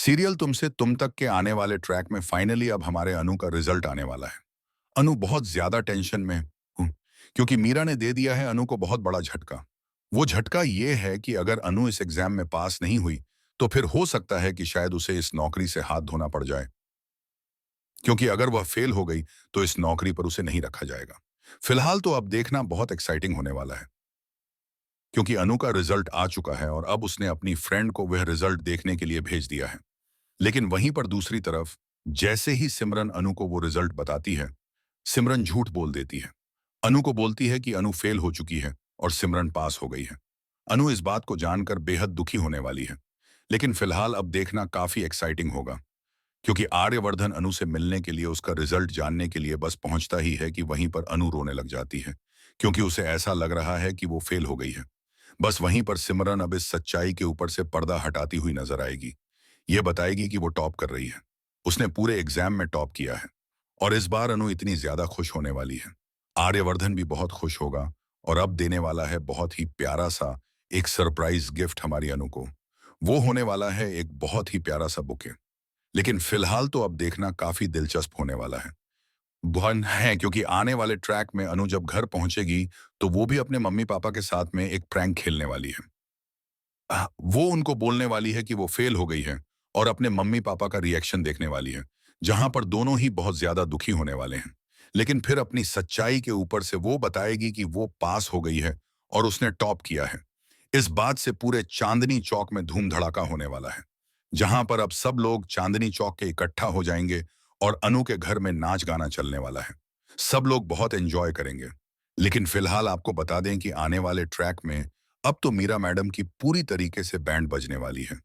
Serial तुमसे तुम तक के आने वाले ट्रैक में फाइनली अब हमारे अनु का रिजल्ट आने वाला है। अनु बहुत ज्यादा टेंशन में हूं, क्योंकि मीरा ने दे दिया है अनु को बहुत बड़ा झटका। वो झटका ये है कि अगर अनु इस एग्जाम में पास नहीं हुई तो फिर हो सकता है कि शायद उसे इस नौकरी से हाथ धोना पड़ जाए, क्योंकि अगर वह फेल हो गई तो इस नौकरी पर उसे नहीं रखा जाएगा। फिलहाल तो अब देखना बहुत एक्साइटिंग होने वाला है, क्योंकि अनु का रिजल्ट आ चुका है और अब उसने अपनी फ्रेंड को वह रिजल्ट देखने के लिए भेज दिया है। लेकिन वहीं पर दूसरी तरफ जैसे ही सिमरन अनु को वो रिजल्ट बताती है, सिमरन झूठ बोल देती है। अनु को बोलती है कि अनु फेल हो चुकी है और सिमरन पास हो गई है। अनु इस बात को जानकर बेहद दुखी होने वाली है। लेकिन फिलहाल अब देखना काफी एक्साइटिंग होगा, क्योंकि आर्यवर्धन अनु से मिलने के लिए उसका रिजल्ट जानने के लिए बस पहुंचता ही है कि वहीं पर अनु रोने लग जाती है, क्योंकि उसे ऐसा लग रहा है कि वो फेल हो गई है। बस वहीं पर सिमरन अब इस सच्चाई के ऊपर से पर्दा हटाती हुई नजर आएगी। ये बताएगी कि वो टॉप कर रही है, उसने पूरे एग्जाम में टॉप किया है। और इस बार अनु इतनी ज्यादा खुश होने वाली है। आर्यवर्धन भी बहुत खुश होगा और अब देने वाला है बहुत ही प्यारा सा एक सरप्राइज गिफ्ट हमारी अनु को। वो होने वाला है एक बहुत ही प्यारा सा बुके। लेकिन फिलहाल तो अब देखना काफी दिलचस्प होने वाला है। वन है, क्योंकि आने वाले ट्रैक में अनु जब घर पहुंचेगी तो वो भी अपने मम्मी पापा के साथ में एक प्रैंक खेलने वाली है। वो उनको बोलने वाली है कि वो फेल हो गई है और अपने मम्मी पापा का रिएक्शन देखने वाली है, जहां पर दोनों ही बहुत ज्यादा दुखी होने वाले हैं। लेकिन फिर अपनी सच्चाई के ऊपर से वो बताएगी कि वो पास हो गई है और उसने टॉप किया है। इस बात से पूरे चांदनी चौक में धूम धड़ाका होने वाला है, जहां पर अब सब लोग चांदनी चौक के इकट्ठा हो जाएंगे और अनु के घर में नाच गाना चलने वाला है। सब लोग बहुत एंजॉय करेंगे। लेकिन फिलहाल आपको बता दें कि आने वाले ट्रैक में अब तो मीरा मैडम की पूरी तरीके से बैंड बजने वाली है,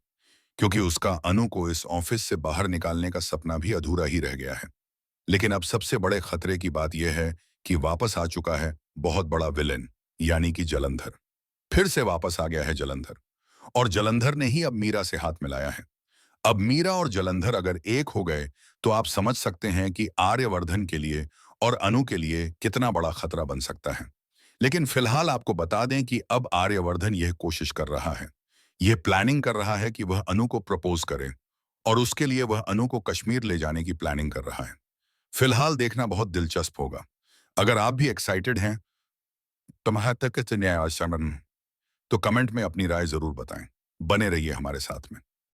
क्योंकि उसका अनु को इस ऑफिस से बाहर निकालने का सपना भी अधूरा ही रह गया है। लेकिन अब सबसे बड़े खतरे की बात यह है कि वापस आ चुका है बहुत बड़ा विलेन, यानी कि जलंधर। फिर से वापस आ गया है जलंधर, और जलंधर ने ही अब मीरा से हाथ मिलाया है। अब मीरा और जलंधर अगर एक हो गए तो आप समझ सकते हैं कि आर्यवर्धन के लिए और अनु के लिए कितना बड़ा खतरा बन सकता है। लेकिन फिलहाल आपको बता दें कि अब आर्यवर्धन यह कोशिश कर रहा है, यह प्लानिंग कर रहा है कि वह अनु को प्रपोज करे, और उसके लिए वह अनु को कश्मीर ले जाने की प्लानिंग कर रहा है। फिलहाल देखना बहुत दिलचस्प होगा। अगर आप भी एक्साइटेड हैं तो कमेंट में अपनी राय जरूर बताएं। बने रहिए हमारे साथ में।